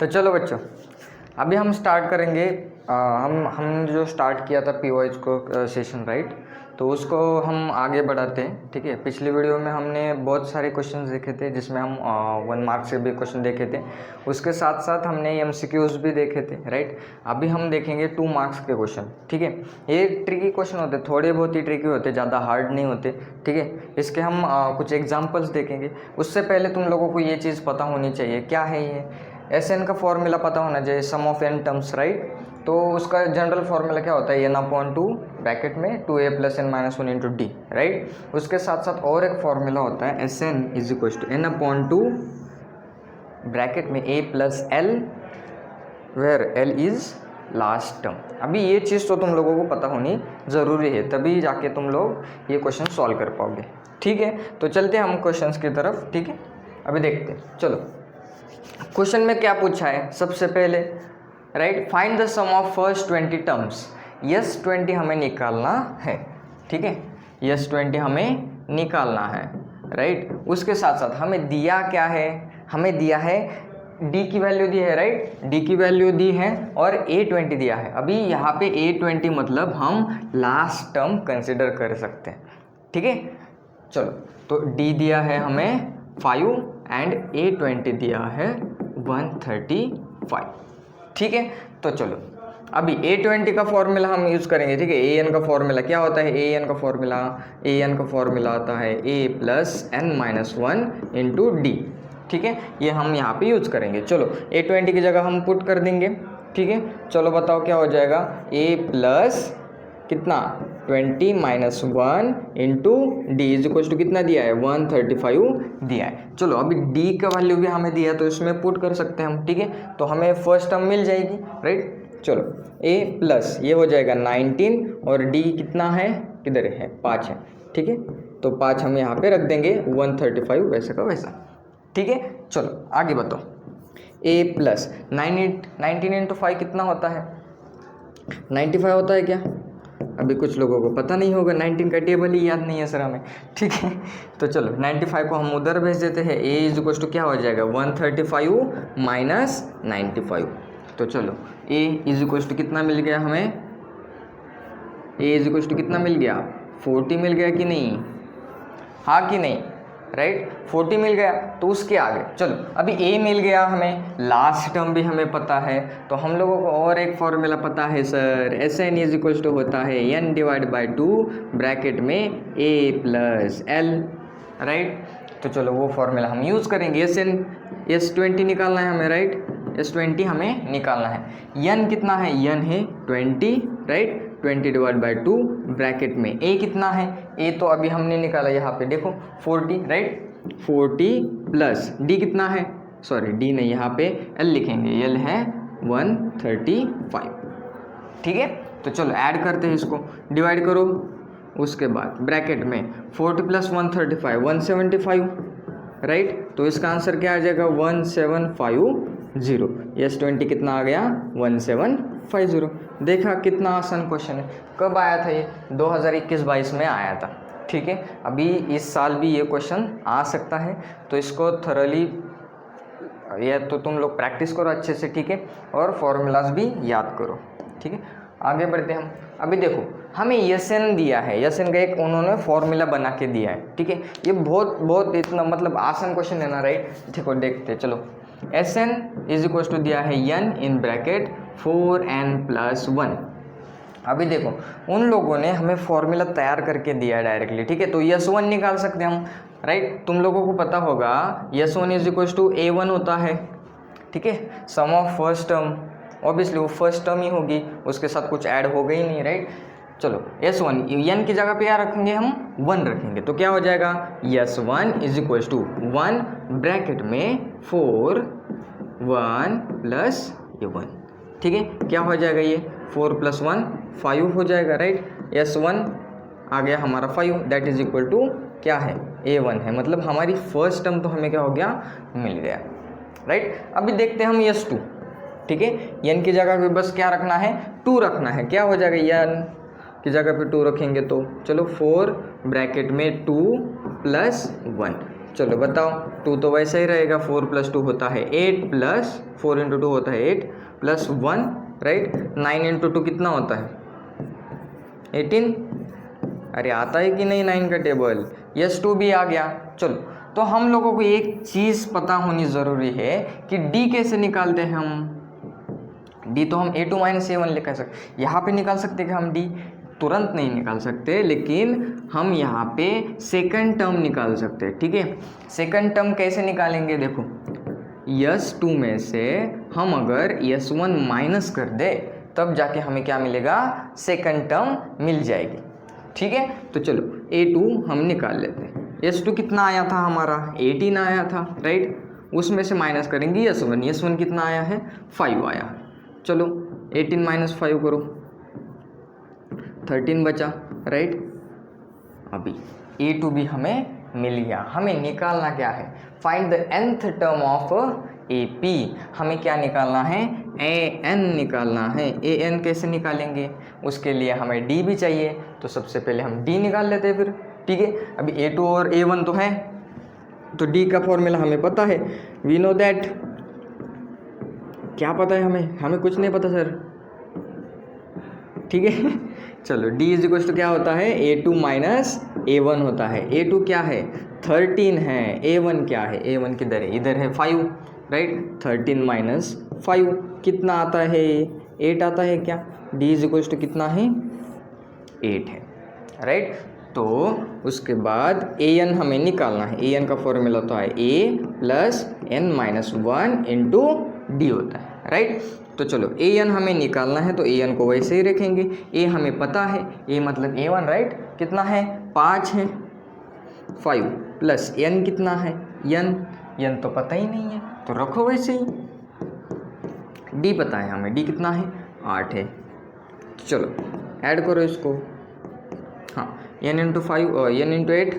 तो चलो बच्चों, अभी हम स्टार्ट करेंगे। हम जो स्टार्ट किया था पीवाइज को सेशन, राइट, तो उसको हम आगे बढ़ाते हैं। ठीक है, पिछली वीडियो में हमने बहुत सारे क्वेश्चंस देखे थे जिसमें हम 1 मार्क से भी क्वेश्चन देखे थे, उसके साथ साथ हमने MCQs भी देखे थे, राइट। अभी हम देखेंगे 2 मार्क्स के क्वेश्चन। ठीक है, ये ट्रिकी क्वेश्चन होते, थोड़े बहुत ही ट्रिकी होते, ज़्यादा हार्ड नहीं होते। ठीक है, इसके हम कुछ एग्जाम्पल्स देखेंगे। उससे पहले तुम लोगों को ये चीज़ पता होनी चाहिए, क्या है ये SN का फॉर्मूला पता होना चाहिए, सम ऑफ n टर्म्स, राइट। तो उसका जनरल फार्मूला क्या होता है, n/2 ब्रैकेट में 2a + n-1 into D, right. उसके साथ साथ और एक फार्मूला होता है SN = n/2 ब्रैकेट में a + l where l is last term. अभी ये चीज़ तो तुम लोगों को पता होनी ज़रूरी है, तभी जाके तुम लोग ये क्वेश्चन सॉल्व कर पाओगे। ठीक है, तो चलते हैं हम क्वेश्चंस की तरफ। ठीक है, अभी देखते हैं। चलो, क्वेश्चन में क्या पूछा है सबसे पहले, right, find the sum of first 20 terms. Yes 20 हमें निकालना है। ठीक है, यस 20 हमें निकालना है, राइट। उसके साथ साथ हमें दिया क्या है, हमें दिया है डी की वैल्यू दी है, राइट, डी की वैल्यू दी है और A20 दिया है। अभी यहाँ पे A20 मतलब हम लास्ट टर्म कंसिडर कर सकते हैं। ठीक है, चलो, तो डी दिया है हमें 5 एंड A20 दिया है 135। ठीक है, तो चलो अभी A20 का फॉर्मूला हम यूज़ करेंगे। ठीक है, AN का फॉर्मूला क्या होता है, AN का फॉर्मूला आता है a + n-1 इंटू डी। ठीक है, ये हम यहाँ पे यूज़ करेंगे। चलो, A20 की जगह हम पुट कर देंगे। ठीक है, चलो बताओ क्या हो जाएगा, a प्लस कितना 20 - 1 into d is equal to कितना दिया है, 135 दिया है। चलो, अभी डी का वैल्यू भी हमें दिया तो इसमें पुट कर सकते हैं हम। ठीक है, तो हमें फर्स्ट टर्म मिल जाएगी, राइट। चलो, a प्लस ये हो जाएगा 19 और डी कितना है, किधर है, 5 है। ठीक है, तो 5 हम यहाँ पे रख देंगे, 135 वैसे का वैसा। ठीक है, चलो आगे बताओ, a प्लस 19 इंटू 5 कितना होता है, 95 होता है क्या। अभी कुछ लोगों को पता नहीं होगा, 19 का टेबल ही याद नहीं है सर हमें। ठीक है, तो चलो 95 को हम उधर भेज देते हैं। a इज इक्वल टू क्या हो जाएगा, 135 माइनस 95। तो चलो, a इज इक्वल टू कितना मिल गया हमें, a इज इक्वल टू कितना मिल गया, 40 मिल गया कि नहीं, हाँ कि नहीं, राइट, 40 मिल गया। तो उसके आगे चलो, अभी a मिल गया हमें, लास्ट टर्म भी हमें पता है, तो हम लोगों को और एक फॉर्मूला पता है sir, SN is equal to होता है n/2 ब्रैकेट में a + l, राइट। तो चलो वो फॉर्मूला हम यूज़ करेंगे। S20 निकालना है हमें, राइट, S20 हमें निकालना है। n कितना है, n है 20, राइट, 20/2 ब्रैकेट में a कितना है, a तो अभी हमने निकाला यहाँ पे देखो 40, राइट, 40 प्लस d कितना है, सॉरी d नहीं, यहाँ पे l लिखेंगे, l है 135। ठीक है, तो चलो ऐड करते हैं, इसको डिवाइड करो, उसके बाद ब्रैकेट में 40 + 135 175, राइट। तो इसका आंसर क्या आ जाएगा, 1750। S20 कितना आ गया, 1750। देखा कितना आसान क्वेश्चन है। कब आया था ये, 2021-22 में आया था। ठीक है, अभी इस साल भी ये क्वेश्चन आ सकता है, तो इसको थरली ये तो तुम लोग प्रैक्टिस करो अच्छे से। ठीक है, और फॉर्मूलाज भी याद करो। ठीक है, आगे बढ़ते हम। अभी देखो, हमें SN दिया है, SN का एक उन्होंने फॉर्मूला बना के दिया है। ठीक है, ये बहुत इतना मतलब आसान क्वेश्चन है ना, राइट। देखो देखते चलो, SN इज इक्वल टू दिया है n इन ब्रैकेट 4n + 1। अभी देखो, उन लोगों ने हमें फॉर्मूला तैयार करके दिया है डायरेक्टली। ठीक है, तो S1 निकाल सकते हैं हम, राइट। तुम लोगों को पता होगा S1 is equal to A1 होता है। ठीक है, सम ऑफ फर्स्ट टर्म, ऑब्वियसली वो फर्स्ट टर्म ही होगी, उसके साथ कुछ ऐड होगा ही नहीं, राइट। चलो, S1 n की जगह पे क्या रखेंगे हम, 1 रखेंगे, तो क्या हो जाएगा, S1 is equal to 1 bracket में 4 1 + A1। ठीक है, क्या हो जाएगा ये, 4 + 1 5 हो जाएगा, राइट। S1 आ गया हमारा 5, दैट इज इक्वल टू क्या है, A1 है, मतलब हमारी फर्स्ट टर्म तो हमें क्या हो गया, मिल गया, राइट। अभी देखते हैं हम S2। ठीक है, n की जगह पे बस क्या रखना है, 2 रखना है, क्या हो जाएगा, n की जगह पे 2 रखेंगे, तो चलो 4 ब्रैकेट में 2 + 1, चलो बताओ, 2 तो वैसे ही रहेगा, 4 + 2 होता है 8 प्लस 4 × 2 होता है 8 प्लस 1 राइट। 9 × 2 कितना होता है 18। अरे आता है कि नहीं 9 का टेबल? यस 2 भी आ गया। चलो तो हम लोगों को एक चीज़ पता होनी ज़रूरी है कि डी कैसे निकालते हैं हम। डी तो हम a2 - a1 लिख सकते, यहाँ पे निकाल सकते कि हम डी तुरंत नहीं निकाल सकते, लेकिन हम यहाँ पे सेकंड टर्म निकाल सकते हैं। ठीक है, सेकंड टर्म कैसे निकालेंगे? देखो यस 2 में से हम अगर यस 1 माइनस कर दे तब जाके हमें क्या मिलेगा, सेकंड टर्म मिल जाएगी। ठीक है, तो चलो a2 हम निकाल लेते हैं। यस 2 कितना आया था हमारा 18 आया था राइट, उसमें से माइनस करेंगे यस 1। यस 1 कितना आया है 5 आया है। चलो 18 - 5 करो 13 बचा राइट। अभी a2 भी हमें मिल गया। हमें निकालना क्या है, find the nth term of AP। हमें क्या निकालना है, an निकालना है। an कैसे निकालेंगे, उसके लिए हमें d भी चाहिए, तो सबसे पहले हम d निकाल लेते हैं फिर। ठीक है, अभी a2 और a1 तो है, तो d का फॉर्मूला हमें पता है, वी नो दैट। क्या पता है हमें कुछ नहीं पता सर। ठीक है चलो d = क्या होता है, a2 - a1 होता है। a2 क्या है 13 है, a1 क्या है, a1 किधर है, इधर है 5 राइट। 13 - 5 कितना आता है 8 आता है क्या। d = कितना है 8 है राइट। तो उसके बाद an हमें निकालना है। an का फॉर्मूला तो है a + n - 1 × d होता है राइट। तो चलो an हमें निकालना है, तो an को वैसे ही रखेंगे। a हमें पता है, a मतलब a1 राइट, कितना है 5 है। 5 प्लस n कितना है n तो पता ही नहीं है, तो रखो वैसे ही। d पता है हमें, d कितना है 8 है। चलो ऐड करो इसको, हाँ n × 5 n × 8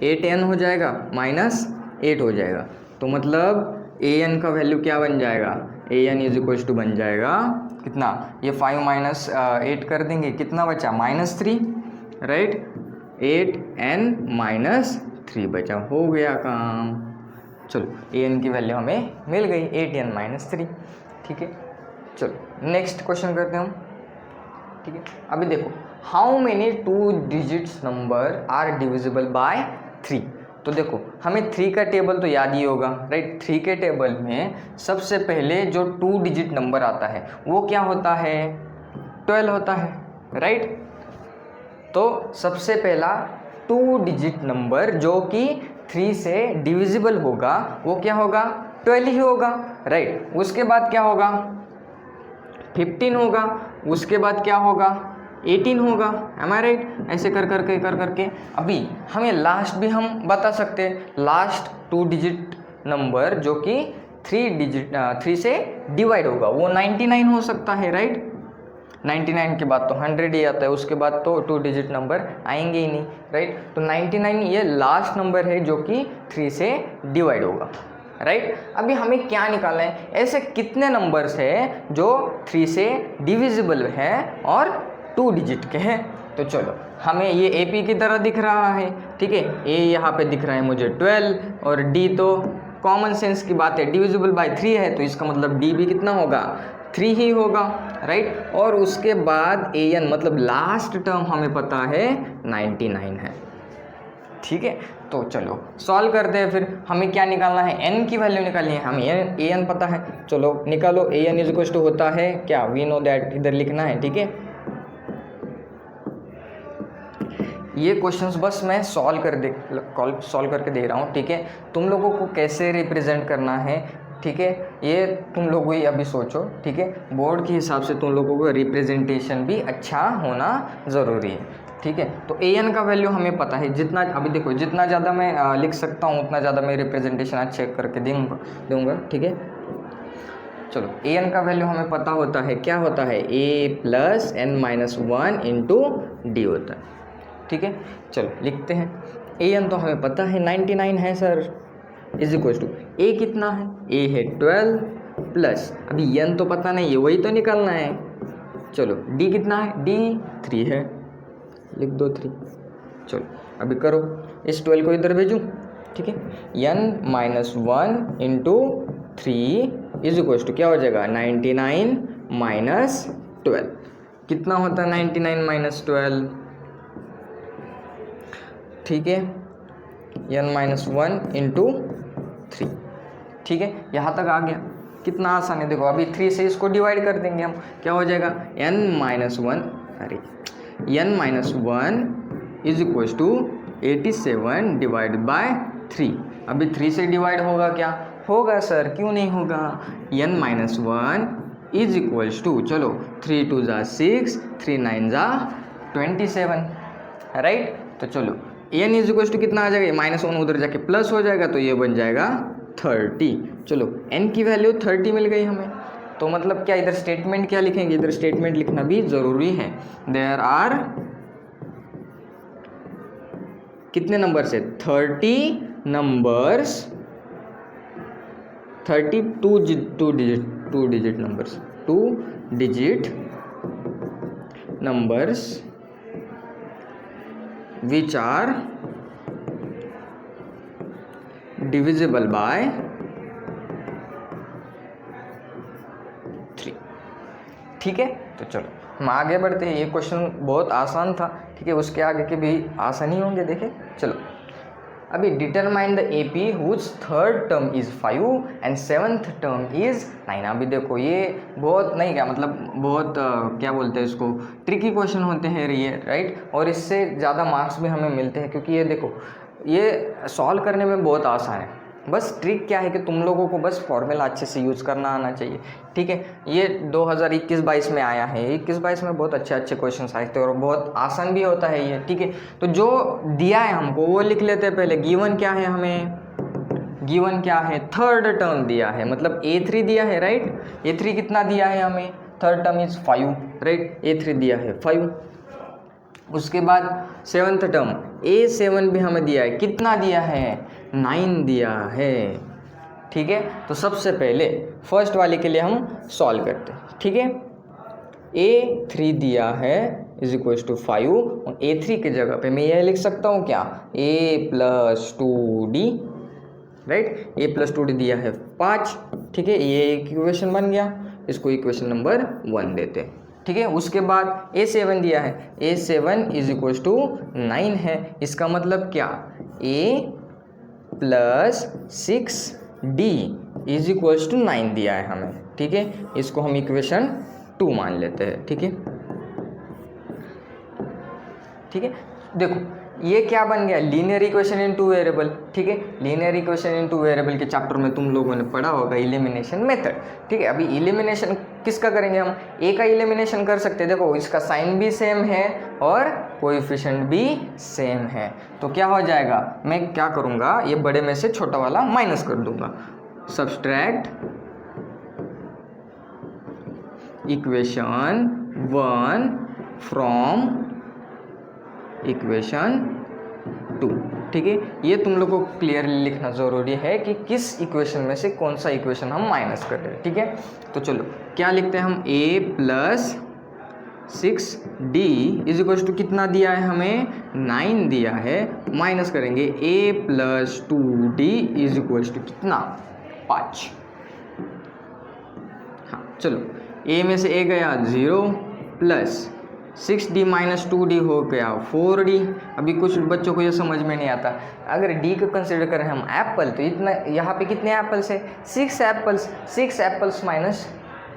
8n हो जाएगा -8 हो जाएगा। तो मतलब an का वैल्यू क्या बन जाएगा, an = बन जाएगा कितना, ये 5 - 8 कर देंगे, कितना बचा -3 राइट। 8n - 3 बचा, हो गया काम। चलो an की वैल्यू हमें मिल गई 8n - 3। ठीक है, चलो नेक्स्ट क्वेश्चन करते हैं हम। ठीक है, अभी देखो how many 2 digits number are divisible by 3। तो देखो हमें 3 का टेबल तो याद ही होगा राइट। 3 के टेबल में सबसे पहले जो 2 डिजिट नंबर आता है वो क्या होता है 12 होता है राइट। तो सबसे पहला 2 डिजिट नंबर जो कि 3 से डिविजिबल होगा वो क्या होगा 12 ही होगा राइट। उसके बाद क्या होगा 15 होगा, उसके बाद क्या होगा 18 होगा, एम आई राइट। ऐसे कर करके अभी हमें लास्ट भी हम बता सकते हैं। लास्ट 2 डिजिट नंबर जो कि 3 से डिवाइड होगा वो 99 हो सकता है राइट। 99 के बाद तो 100 ही आता है, उसके बाद तो 2 डिजिट नंबर आएंगे ही नहीं राइट। तो 99 ये लास्ट नंबर है जो कि 3 से डिवाइड होगा राइट। अभी हमें क्या निकालना है, ऐसे कितने नंबर्स है जो 3 से डिविजिबल हैं और 2 डिजिट के हैं। तो चलो हमें ये AP की तरह दिख रहा है। ठीक है, A यहाँ पे दिख रहा है मुझे 12 और D तो कॉमन सेंस की बात है, डिविजिबल बाय 3 है, तो इसका मतलब D भी कितना होगा 3 ही होगा राइट। और उसके बाद AN मतलब लास्ट टर्म हमें पता है 99 है। ठीक है, तो चलो सॉल्व करते हैं। फिर हमें क्या निकालना है, n की वैल्यू निकालनी है। हमें an पता है, चलो निकालो। an = होता है क्या, वी नो दैट, इधर लिखना है। ठीक है, ये क्वेश्चंस बस मैं सॉल्व करके दे रहा हूँ। ठीक है, तुम लोगों को कैसे रिप्रेजेंट करना है, ठीक है, ये तुम लोग ही अभी सोचो। ठीक है, बोर्ड के हिसाब से तुम लोगों को रिप्रेजेंटेशन भी अच्छा होना ज़रूरी है। ठीक है, तो an का वैल्यू हमें पता है, जितना अभी देखो जितना ज़्यादा मैं लिख सकता हूँ उतना ज़्यादा मैं रिप्रेजेंटेशन आज चेक करके दूँगा। ठीक है, चलो an का वैल्यू हमें पता होता है, क्या होता है a + n - 1 × d होता है। ठीक है, चलो लिखते हैं। an तो हमें पता है 99 है सर, = a कितना है, a है 12 प्लस अभी n तो पता नहीं है, वही तो निकालना है। चलो d कितना है, d 3 है, लिख दो 3। चलो अभी करो, इस 12 को इधर भेजूँ, ठीक है। n minus 1 into 3 is equal to क्या हो जाएगा 99 माइनस 12। कितना होता है 99 माइनस 12? ठीक है, n माइनस 1 इंटू 3। ठीक है, यहाँ तक आ गया। कितना आसान है, देखो अभी 3 से इसको डिवाइड कर देंगे हम, क्या हो जाएगा n minus 1 is equal to 87 divide by 3। अभी 3 से डिवाइड होगा क्या? होगा सर, क्यों नहीं होगा? n minus 1 is equal to, चलो 3 2 ज़ा 6, 3 9 ज़ा 27, राइट। तो चलो n इज इक्वल टू कितना आ जाएगा, -1 उधर जाके प्लस हो जाएगा तो ये बन जाएगा 30। चलो n की वैल्यू 30 मिल गई हमें। तो मतलब क्या इधर स्टेटमेंट क्या लिखेंगे, इधर स्टेटमेंट लिखना भी ज़रूरी है। देयर आर कितने नंबर्स है? 30 numbers, 2 digit numbers, 2 digit numbers which are divisible by 3। ठीक है, तो चलो हम आगे बढ़ते हैं। ये क्वेश्चन बहुत आसान था, ठीक है, उसके आगे के भी आसान ही होंगे। देखें, चलो अभी determine the AP whose third term is 5 and seventh term is 9। अभी देखो ये बहुत नहीं, क्या मतलब बहुत क्या बोलते हैं इसको, ट्रिकी क्वेश्चन होते हैं ये, राइट। और इससे ज़्यादा मार्क्स भी हमें मिलते हैं, क्योंकि ये देखो ये सॉल्व करने में बहुत आसान है। बस ट्रिक क्या है कि तुम लोगों को बस फॉर्मूला अच्छे से यूज़ करना आना चाहिए, ठीक है। ये 2021-22 में आया है, 21-22 में बहुत अच्छे क्वेश्चंस आए थे और बहुत आसान भी होता है ये, ठीक है। तो जो दिया है हमको वो लिख लेते हैं पहले। गिवन क्या है हमें, गिवन क्या है, थर्ड टर्म दिया है, मतलब A3 दिया है, राइट। A3 कितना दिया है हमें, third term is 5, right. A3 दिया है 5। उसके बाद सेवन्थ टर्म A7 भी हमें दिया है, कितना दिया है, 9 दिया है, ठीक है। तो सबसे पहले फर्स्ट वाले के लिए हम सॉल्व करते हैं, ठीक है। A3 दिया है इज इक्वल टू 5, और A3 की जगह पे मैं यह लिख सकता हूँ क्या, A plus 2D, right. A plus 2D दिया है 5, ठीक है। ये इक्वेशन बन गया, इसको इक्वेशन नंबर 1 देते हैं, ठीक है। उसके बाद A7 दिया है, A7 इज इक्वल टू 9 है। इसका मतलब क्या, A plus 6D is equal to 9 दिया है हमें, ठीक है। इसको हम इक्वेशन 2 मान लेते हैं, ठीक है, ठीक है। देखो ये क्या बन गया, लीनियर इक्वेशन इन 2 वेरिएबल, ठीक है। लीनियर इक्वेशन इन 2 वेरिएबल के चैप्टर में तुम लोगों ने पढ़ा होगा एलिमिनेशन मेथड, ठीक है। अभी एलिमिनेशन किसका करेंगे हम, A का एलिमिनेशन कर सकते हैं। देखो इसका साइन भी सेम है और कोएफिशिएंट भी सेम है, तो क्या हो जाएगा, मैं क्या करूँगा, ये बड़े में से छोटा वाला माइनस कर दूंगा। सब्सट्रैक्ट इक्वेशन 1 फ्रॉम इक्वेशन 2, ठीक है। ये तुम लोग को क्लियरली लिखना ज़रूरी है कि किस इक्वेशन में से कौन सा इक्वेशन हम माइनस कर रहे हैं, ठीक है। तो चलो क्या लिखते हैं हम, A plus 6D is equal to कितना दिया है हमें, 9 दिया है, माइनस करेंगे A plus 2D is equal to कितना, 5। हाँ चलो, A में से A गया 0 प्लस 6D माइनस 2D हो गया 4D। अभी कुछ बच्चों को ये समझ में नहीं आता, अगर D को कंसिडर करें हम एप्पल, तो इतना यहाँ पे कितने एप्पल्स है, 6 एप्पल्स, 6 एप्पल्स माइनस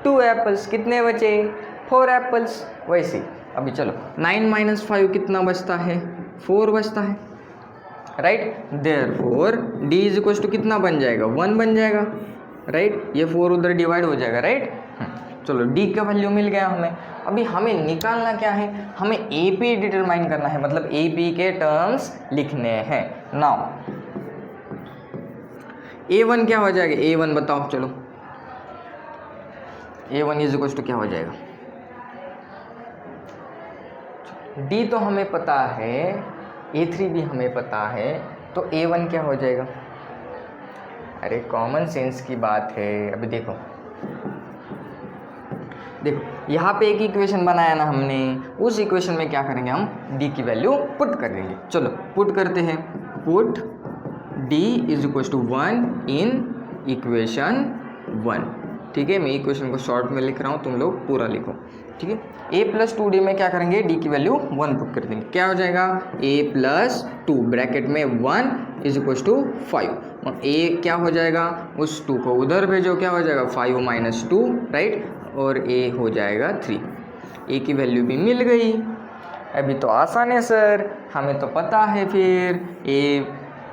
2 एप्पल्स, कितने बचे, 4 एप्पल्स। वैसे अभी चलो 9 माइनस 5 कितना बचता है, 4 बचता है, right. Therefore D is equal to कितना बन जाएगा, 1 बन जाएगा, राइट। ये 4 उधर डिवाइड हो जाएगा, राइट। चलो D का वैल्यू मिल गया हमें। अभी हमें निकालना क्या है, हमें AP डिटरमाइन करना है, मतलब AP के टर्म्स लिखने हैं। नाउ A1 क्या हो जाएगा, A1 बताओ, चलो A1 इज इक्वल टू क्या हो जाएगा, D तो हमें पता है, A3 भी हमें पता है, तो A1 क्या हो जाएगा। अरे कॉमन सेंस की बात है। अभी देखो यहाँ पे एक इक्वेशन बनाया ना हमने, उस इक्वेशन में क्या करेंगे हम, D की वैल्यू पुट कर देंगे। चलो पुट करते हैं, put D is equal to 1 in equation 1। ठीक है, मैं इक्वेशन को शॉर्ट में लिख रहा हूँ, तुम लोग पूरा लिखो। ठीक है, a प्लस 2d में क्या करेंगे, d की वैल्यू 1 पुट कर देंगे। क्या हो जाएगा, a प्लस 2 ब्रैकेट में 1 इज इक्वल टू 5। और a क्या हो जाएगा, उस 2 को उधर भेजो, क्या हो जाएगा 5 माइनस 2, राइट, और a हो जाएगा 3। a की वैल्यू भी मिल गई। अभी तो आसान है सर, हमें तो पता है, फिर a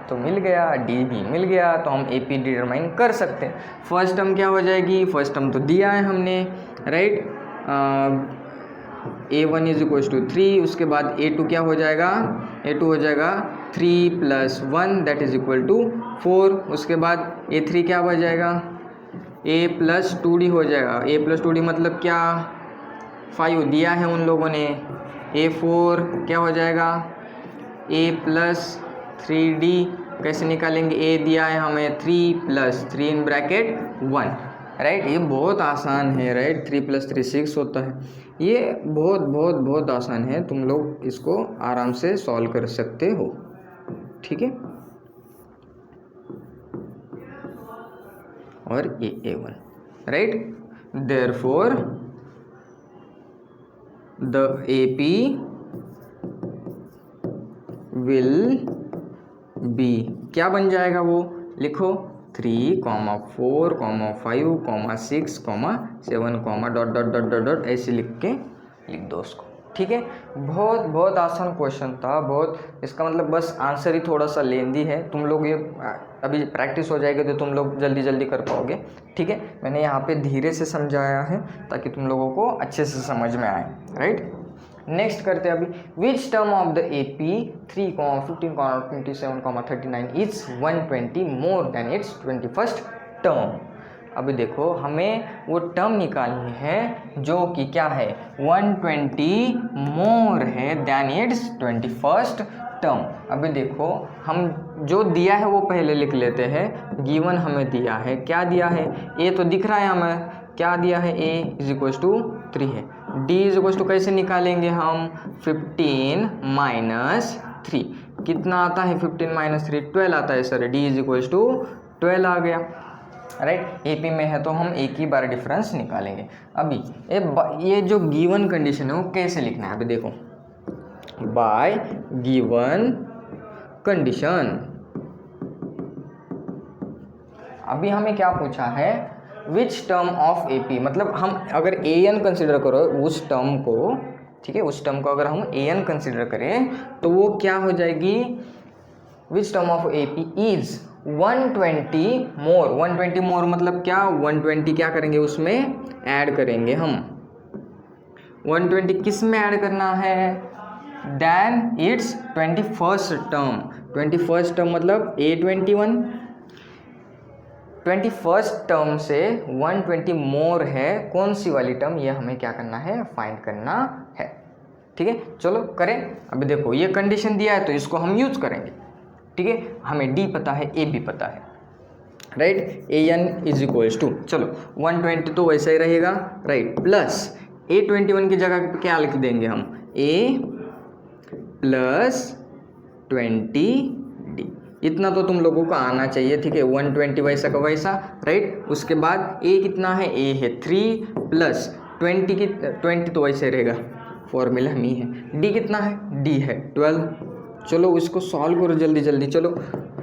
तो मिल गया, डी भी मिल गया, तो हम ए पी डिटरमाइन कर सकते हैं। फर्स्ट टर्म क्या हो जाएगी, फर्स्ट टर्म तो दिया है हमने, right, a1 is equal to 3, उसके बाद a2 क्या हो जाएगा, a2 हो जाएगा 3 plus 1 that is equal to 4, उसके बाद a3 क्या हो जाएगा, a प्लस 2d हो जाएगा। a प्लस 2d मतलब क्या, 5 दिया है उन लोगों ने। a4 क्या हो जाएगा, a प्लस 3d कैसे निकालेंगे, a दिया है हमें 3 प्लस 3 इन ब्रैकेट 1, राइट, ये बहुत आसान है, राइट, 3 प्लस 3 6 होता है। ये बहुत बहुत बहुत आसान है, तुम लोग इसको आराम से सॉल्व कर सकते हो। ठीक है, और ये a1, right, therefore the AP will be, क्या बन जाएगा वो, लिखो 3, 4, 5, 6, 7, dot dot dot dot dot ऐसे लिख दो उसको। ठीक है, बहुत बहुत आसान क्वेश्चन था, बहुत, इसका मतलब बस आंसर ही थोड़ा सा लेंदी है। तुम लोग ये अभी प्रैक्टिस हो जाएगी तो तुम लोग जल्दी जल्दी कर पाओगे। ठीक है, मैंने यहाँ पे धीरे से समझाया है ताकि तुम लोगों को अच्छे से समझ में आए, राइट। नेक्स्ट करते हैं अभी, which term of the AP 3, 15, 27, 39 is 120 more than it's 21st term. अभी देखो, हमें वो टर्म निकालनी है जो कि क्या है, 120 मोर है देन इट्स 21st टर्म। अभी देखो, हम जो दिया है वो पहले लिख लेते हैं। गिवन हमें दिया है, क्या दिया है, a तो दिख रहा है हमें, क्या दिया है, a इज इक्वल टू 3 है। d इज इक्वल टू कैसे निकालेंगे हम, 15 माइनस 3, कितना आता है 15 माइनस 3, 12 आता है sir, d is equal to 12 आ गया, राइट। AP में है तो हम एक ही बार डिफरेंस निकालेंगे। अभी ये जो गिवन कंडीशन है वो कैसे लिखना है, अभी देखो, बाय गिवन कंडीशन। अभी हमें क्या पूछा है, विच टर्म ऑफ AP, मतलब हम अगर an कंसिडर करो उस टर्म को, ठीक है, उस टर्म को अगर हम an कंसिडर करें तो वो क्या हो जाएगी, which term of AP is 120 मोर। 120 मोर मतलब क्या, 120 क्या करेंगे, उसमें ऐड करेंगे हम। 120 किस में ऐड करना है, then it's 21st term. 21st term मतलब A21, 21st टर्म से 120 मोर है, कौन सी वाली टर्म, ये हमें क्या करना है, फाइंड करना है। ठीक है, चलो करें। अभी देखो, ये कंडीशन दिया है तो इसको हम यूज करेंगे। ठीक है, हमें D पता है, A भी पता है, right. an is equals to, चलो 120 तो वैसा ही रहेगा, राइट, प्लस A21 की जगह पे क्या लिख देंगे हम, A प्लस 20D, इतना तो तुम लोगों को आना चाहिए। ठीक है, 120 वैसा का वैसा, राइट। उसके बाद A कितना है, A है 3 प्लस 20 की 20 तो वैसे रहेगा, फॉर्मूला में ही है। D कितना है, D है 12। चलो उसको सॉल्व करो जल्दी जल्दी, चलो।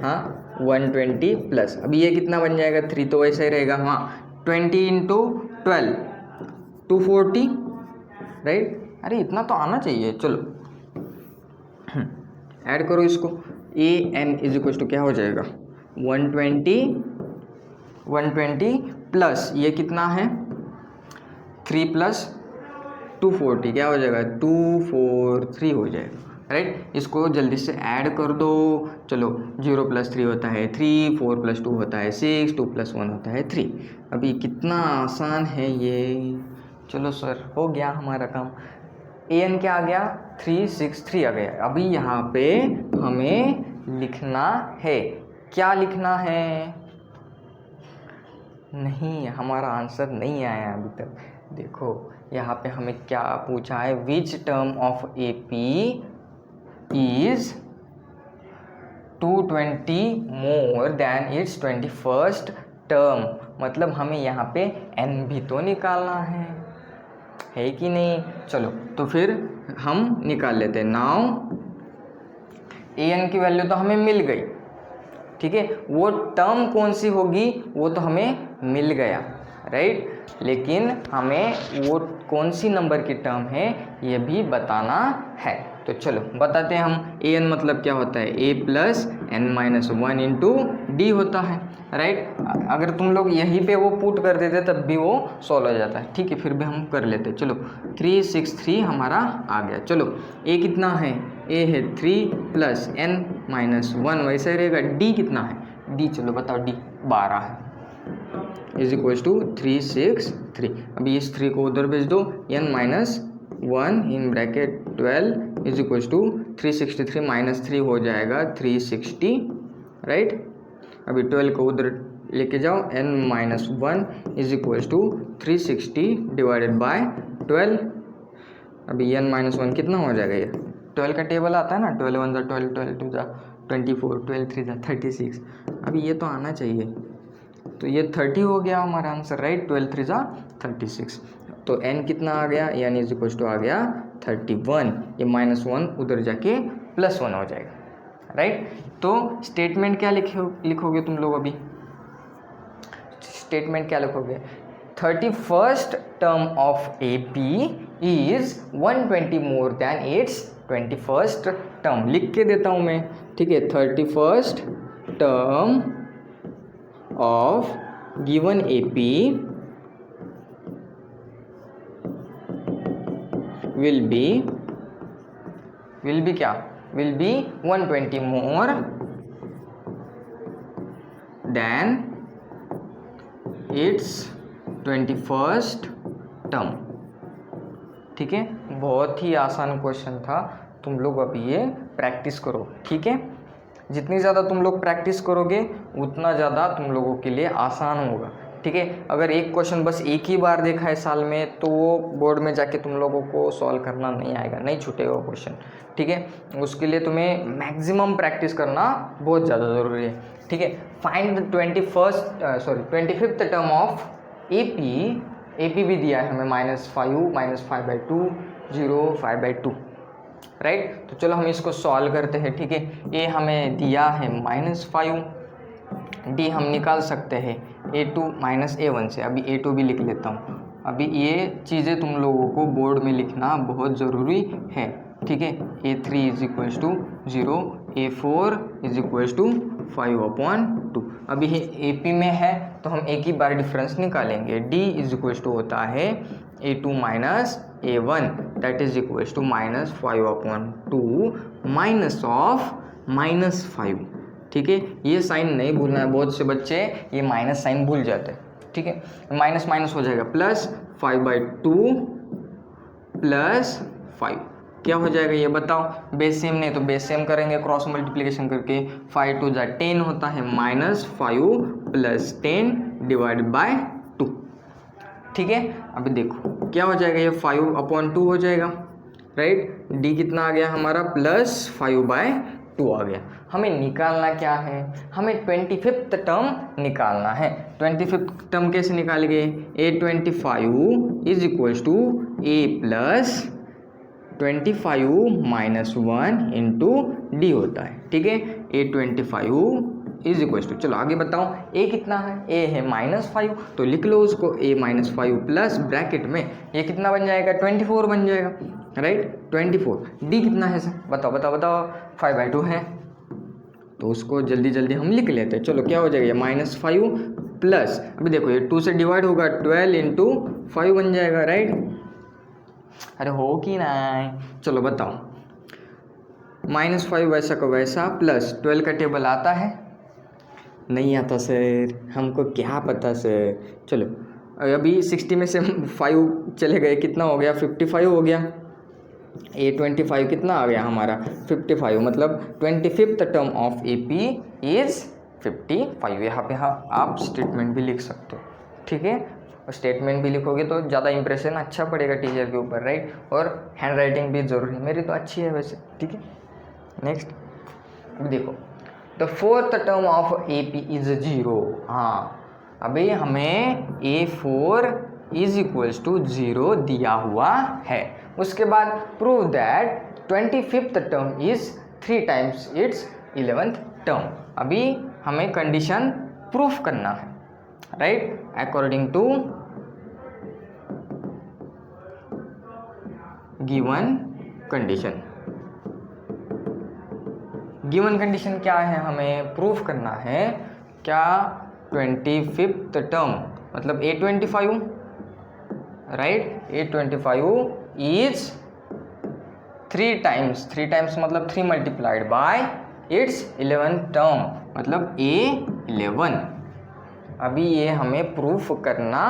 हाँ, 120 प्लस, अभी ये कितना बन जाएगा, 3 तो वैसा ही रहेगा, हाँ, 20 इंटू 12 240, राइट। अरे इतना तो आना चाहिए, चलो ऐड करो इसको। an इज इक्वल टू क्या हो जाएगा, 120 प्लस ये कितना है, 3 प्लस 240 क्या हो जाएगा, 243 हो जाएगा, राइट। इसको जल्दी से ऐड कर दो, चलो 0 प्लस 3 होता है 3, 4 प्लस 2 होता है 6, 2 प्लस 1 होता है 3। अभी कितना आसान है ये, चलो सर हो गया हमारा काम। an क्या आ गया, 363 आ गया। अभी यहाँ पे हमें लिखना है, क्या लिखना है, नहीं हमारा आंसर नहीं आया अभी तक। देखो यहाँ पे हमें क्या पूछा है, which term of AP is 220 more than it's 21st term, मतलब हमें यहाँ पे n भी तो निकालना है कि नहीं। चलो तो फिर हम निकाल लेते हैं। नाउ an की वैल्यू तो हमें मिल गई, ठीक है, वो टर्म कौन सी होगी वो तो हमें मिल गया, राइट, लेकिन हमें वो कौन सी नंबर की टर्म है ये भी बताना है। तो चलो बताते हैं हम। an मतलब क्या होता है, a plus n minus 1 into D होता है, राइट। अगर तुम लोग यहीं पे वो पुट कर देते तब भी वो सॉल्व हो जाता है, ठीक है, फिर भी हम कर लेते। चलो 363 हमारा आ गया। चलो a कितना है, a है 3 प्लस n माइनस 1, वैसे ही रहेगा। d कितना है, d चलो बताओ, d 12 है, इज इक्वल टू 363। अभी इस 3 को उधर भेज दो, n minus 1 in bracket 12 is equal to 363 minus 3 हो जाएगा 360, राइट। अभी 12 को उधर लेके जाओ, n minus 1 is equal to 360 divided by 12। अभी n माइनस 1 कितना हो जाएगा, ये 12 का टेबल आता है ना, 12 1 जा 12, 12 2 जा 24, 12 3 जा 36। अभी ये तो आना चाहिए, तो ये 30 हो गया हमारा आंसर, राइट। 12 3 जा 36, तो n कितना आ गया, यानी इज इक्वल टू आ गया 31। ये माइनस 1 उधर जाके प्लस 1 हो जाएगा, राइट। तो स्टेटमेंट क्या लिखोगे तुम लोग, अभी स्टेटमेंट क्या लिखोगे, 31st term of AP is 120 more than it's 21st term. लिख के देता हूँ मैं, ठीक है। 31st term of given AP will be क्या, will be 120 more than its 21st term, ठीक है। बहुत ही आसान क्वेश्चन था, तुम लोग अभी ये प्रैक्टिस करो, ठीक है। जितनी ज़्यादा तुम लोग प्रैक्टिस करोगे उतना ज़्यादा तुम लोगों के लिए आसान होगा, ठीक है। अगर एक क्वेश्चन बस एक ही बार देखा है साल में तो वो बोर्ड में जाके तुम लोगों को सॉल्व करना नहीं आएगा, नहीं छूटेगा वो क्वेश्चन, ठीक है। उसके लिए तुम्हें मैक्सिमम प्रैक्टिस करना बहुत ज़्यादा ज़रूरी है, ठीक है। Find the 25th term of AP भी दिया है हमें -5 -5/2 0 5/2, राइट। तो चलो हम इसको सॉल्व करते हैं, ठीक है। ए हमें दिया है -5, डी हम निकाल सकते हैं A2 माइनस A1 से। अभी A2 भी लिख लेता हूँ। अभी ये चीज़ें तुम लोगों को बोर्ड में लिखना बहुत ज़रूरी है, ठीक है। A3 is equals to 0, A4 is equals to 5/2। अभी ये AP में है तो हम एक ही बार डिफरेंस निकालेंगे। D इज इक्वल्स टू होता है A2 minus A1, that is equals to -5/2 minus of -5, ठीक है। ये साइन नहीं भूलना है, बहुत से बच्चे ये माइनस साइन भूल जाते हैं, ठीक है। माइनस माइनस हो जाएगा प्लस 5/2 प्लस 5, क्या हो जाएगा ये बताओ। बेस सेम नहीं तो बेस सेम करेंगे, क्रॉस मल्टीप्लिकेशन करके 5 2 जा 10 होता है, -5 प्लस 10 डिवाइड बाय 2, ठीक है। अभी देखो क्या हो जाएगा, ये 5/2 हो जाएगा, राइट। डी कितना आ गया हमारा, +5/2 आ गया। हमें निकालना क्या है, हमें 25th टर्म निकालना है। 25th टर्म कैसे निकालेंगे, A25 is equals to A plus 25 minus 1 into D होता है, ठीक है। A25 इज इक्वल्स टू, चलो आगे बताओ, A कितना है, A है -5, तो लिख लो उसको A -5 प्लस ब्रैकेट में ये कितना बन जाएगा, 24 बन जाएगा, राइट। 24, D कितना है सर, बताओ 5/2 है, तो उसको जल्दी जल्दी हम लिख लेते हैं। चलो क्या हो जाएगा, -5 प्लस, अभी देखो ये 2 से डिवाइड होगा, 12 इंटू 5 बन जाएगा, राइट। अरे हो कि नहीं, चलो बताओ, -5 वैसा का वैसा प्लस 12 का टेबल आता है, नहीं आता सर, हमको क्या पता सर। चलो अभी 60 में से 5 चले गए, कितना हो गया, 55 हो गया। A25 कितना आ गया हमारा, 55, मतलब 25th term of AP is 55। यहाँ पे हाँ आप स्टेटमेंट भी लिख सकते हो, ठीक है। और स्टेटमेंट भी लिखोगे तो ज़्यादा इंप्रेशन अच्छा पड़ेगा टीचर के ऊपर, राइट। और हैंड राइटिंग भी ज़रूरी है, मेरी तो अच्छी है वैसे, ठीक है। नेक्स्ट देखो, the fourth term of AP is 0। हाँ, अभी हमें A4 इज इक्वल्स टू 0 दिया हुआ है। उसके बाद prove that 25th term is 3 times its 11th term. अभी हमें कंडीशन प्रूफ करना है, right, according to given condition. Given condition क्या है, हमें प्रूफ करना है क्या 25th टर्म मतलब A25, right, A25 is 3 times मतलब 3 multiplied by it's 11th term मतलब A11। अभी ये हमें प्रूफ करना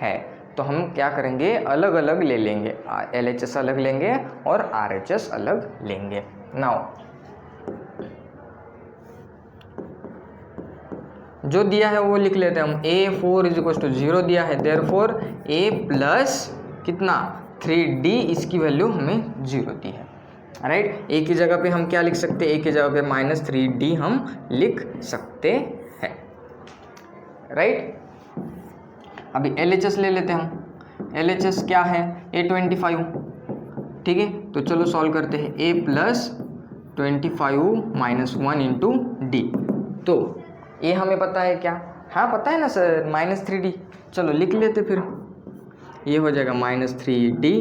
है, तो हम क्या करेंगे, अलग अलग ले लेंगे, LHS अलग लेंगे और RHS अलग लेंगे। नाउ जो दिया है वो लिख लेते हैं हम। A4 इज इक्वल टू 0 दिया है, देयरफॉर A प्लस कितना 3D, इसकी वैल्यू हमें 0 दी है, राइट। A की जगह पे हम क्या लिख सकते हैं, A की जगह पे -3D हम लिख सकते हैं, राइट। अभी LHS ले लेते हैं हम। LHS क्या है, A25, ठीक है। तो चलो सॉल्व करते हैं। A plus 25 -1 into D। तो ये हमें पता है क्या, हाँ पता है ना सर, -3D। चलो लिख लेते फिर। ये हो जाएगा -3D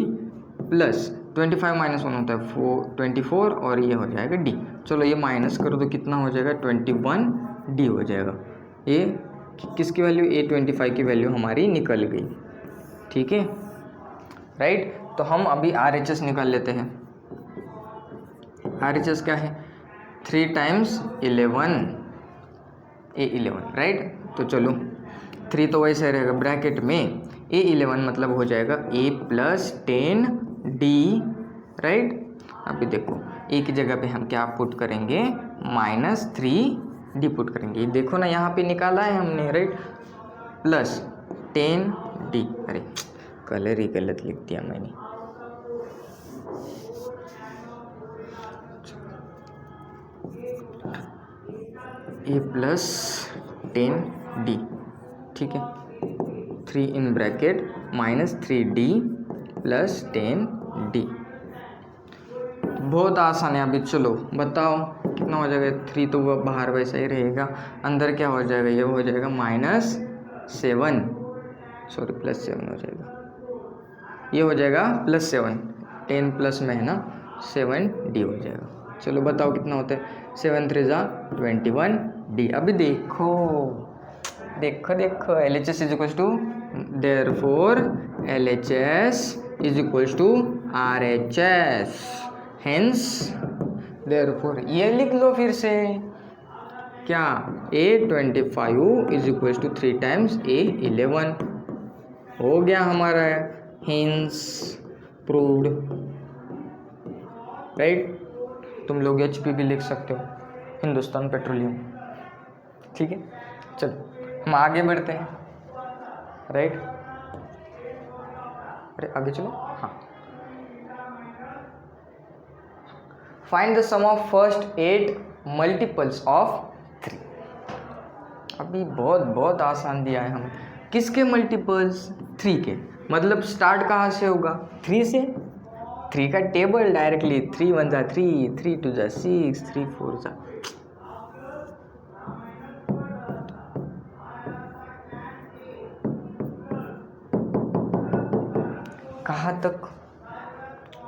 प्लस 25 -1 होता है 24 और ये हो जाएगा D। चलो ये माइनस करो तो कितना हो जाएगा 21D हो जाएगा। ये किसकी वैल्यू, A25 की वैल्यू हमारी निकल गई, ठीक है, राइट। तो हम अभी RHS निकाल लेते हैं। RHS क्या है, 3 टाइम्स 11 A11, राइट। तो चलो 3 तो वैसे रहेगा ब्रैकेट में, A11 मतलब हो जाएगा A प्लस 10D, राइट। अभी देखो A की जगह पे हम क्या पुट करेंगे, -3D पुट करेंगे। देखो ना यहाँ पे निकाला है हमने, राइट, प्लस 10D। अरे कलर ही गलत लिख दिया मैंने। A प्लस 10D, ठीक है, 3 in bracket -3D plus 10D। बहुत आसान है। अभी चलो बताओ कितना हो जाएगा। 3 तो वह बाहर वैसा ही रहेगा, अंदर क्या हो जाएगा, ये हो जाएगा -7, सॉरी +7 हो जाएगा, ये हो जाएगा +7, 10 प्लस में है ना 7D हो जाएगा। चलो बताओ कितना होता है, 7 3 जा 21D। अभी देखो देखो देखो, LHS is equal to, therefore LHS is equal to RHS, hence therefore ये लिख लो फिर से, क्या A25 is equal to 3 times A11 हो गया हमारा, हेंस प्रूव्ड, राइट। तुम लोग HP भी लिख सकते हो, हिंदुस्तान पेट्रोलियम, ठीक है। चलो हम आगे बढ़ते हैं, राइट। अरे आगे चलो, हाँ। Find the sum of first 8 multiples of 3। अभी बहुत आसान दिया है हमें। किसके मल्टीपल्स, 3 के, मतलब स्टार्ट कहाँ से होगा, 3 से। 3 का टेबल डायरेक्टली, 3 1 जा 3, 3 2 जा 6, 3 4 जा,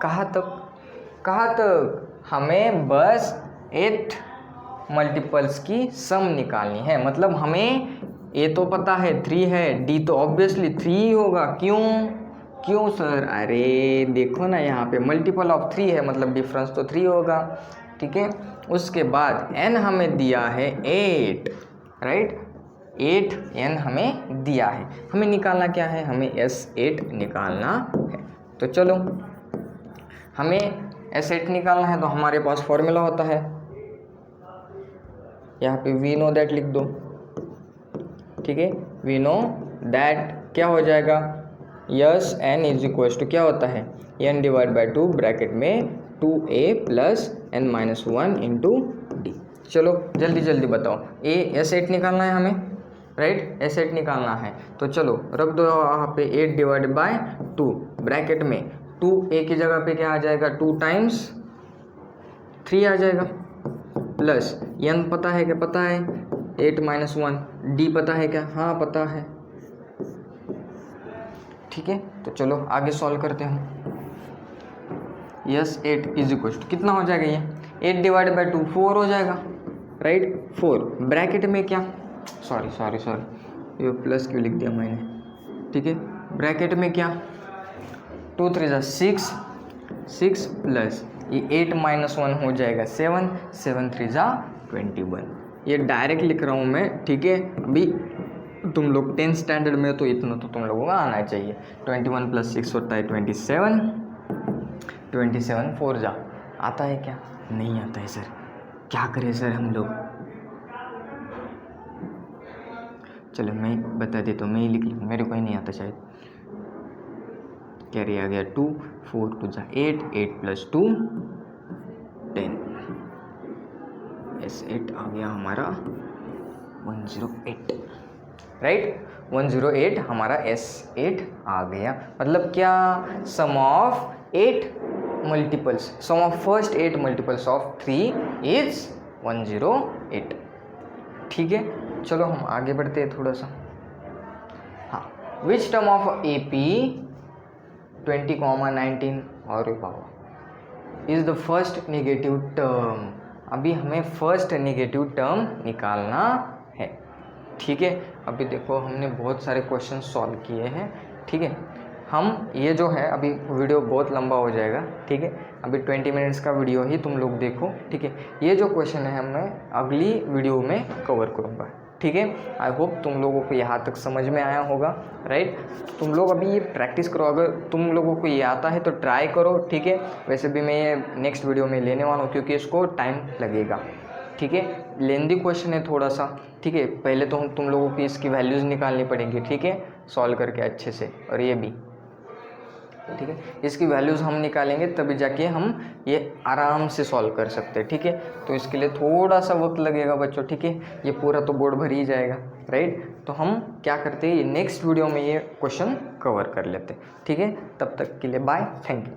कहाँ तक हमें बस 8 मल्टीपल्स की सम निकालनी है। मतलब हमें ए तो पता है 3 है, डी तो ऑब्वियसली 3 ही होगा। क्यों सर, अरे देखो ना यहाँ पे मल्टीपल ऑफ 3 है, मतलब डिफरेंस तो 3 होगा, ठीक है। उसके बाद n हमें दिया है 8, राइट, 8n हमें दिया है। हमें निकालना क्या है, हमें S8 निकालना है। तो चलो हमें S8 निकालना है, तो हमारे पास फॉर्मूला होता है, यहाँ पे वी नो दैट लिख दो, ठीक है। वी नो दैट क्या हो जाएगा, yes n is equal to क्या होता है, n डिवाइड बाई 2 ब्रैकेट में 2a plus n minus 1 into D. चलो जल्दी जल्दी बताओ, S8 निकालना है हमें, राइट, S8 निकालना है। तो चलो रख दो यहाँ पे 8 डिवाइडेड बाय 2 ब्रैकेट में 2 a की जगह पे क्या आ जाएगा 2 टाइम्स 3 आ जाएगा, प्लस n पता है क्या, पता है 8 - 1, d पता है क्या, हाँ पता है, ठीक है। तो चलो आगे सॉल्व करते हैं। S8 इज इक्वल टू कितना हो जाएगा, ये 8 डिवाइडेड बाई 2 4 हो जाएगा, राइट 4 ब्रैकेट में क्या, सॉरी ये प्लस क्यों लिख दिया मैंने, ठीक है, ब्रैकेट में क्या 2 3 जा 6 प्लस ये 8 - 1 हो जाएगा 7 7 3 जा 21। ये डायरेक्ट लिख रहा हूँ मैं, ठीक है। अभी तुम लोग 10th स्टैंडर्ड में, तो इतना तो तुम लोगों को आना चाहिए। 21 + 6 होता है 27, 27 4 जा आता है क्या, नहीं आता है सर, क्या करें सर हम लोग, चलो मैं बता देता हूँ, मैं ही लिख लूँ, मेरे को ही नहीं आता शायद। कैरी आ गया 2 4 2 जा 8 8 + 2 10, S8 आ गया हमारा 108, राइट 108 हमारा S8 आ गया। मतलब क्या, sum of 8 multiples, sum of first 8 multiples of 3 is 108, ठीक है। चलो हम आगे बढ़ते हैं थोड़ा सा। हाँ, विच टर्म ऑफ AP 20, 19 और power is the first negative term. अभी हमें फर्स्ट नेगेटिव टर्म निकालना है, ठीक है। अभी देखो हमने बहुत सारे क्वेश्चन सॉल्व किए हैं, ठीक है। हम ये जो है, अभी वीडियो बहुत लंबा हो जाएगा, ठीक है। अभी 20 मिनट्स का वीडियो ही तुम लोग देखो, ठीक है। ये जो क्वेश्चन है मैं अगली वीडियो में कवर करूँगा, ठीक है। आई होप तुम लोगों को यहाँ तक समझ में आया होगा, राइट। तुम लोग अभी ये प्रैक्टिस करो, अगर तुम लोगों को ये आता है तो ट्राई करो, ठीक है। वैसे भी मैं ये नेक्स्ट वीडियो में लेने वाला हूँ, क्योंकि इसको टाइम लगेगा, ठीक है। लेंदी क्वेश्चन है थोड़ा सा, ठीक है। पहले तो तुम लोगों की इसकी वैल्यूज़ निकालनी पड़ेंगी, ठीक है, सॉल्व करके अच्छे से, और ये भी, ठीक है। इसकी वैल्यूज़ हम निकालेंगे तभी जाके हम ये आराम से सॉल्व कर सकते हैं, ठीक है। तो इसके लिए थोड़ा सा वक्त लगेगा बच्चों, ठीक है। ये पूरा तो बोर्ड भर ही जाएगा, राइट। तो हम क्या करते हैं, ये नेक्स्ट वीडियो में ये क्वेश्चन कवर कर लेते हैं, ठीक है। तब तक के लिए बाय, थैंक यू।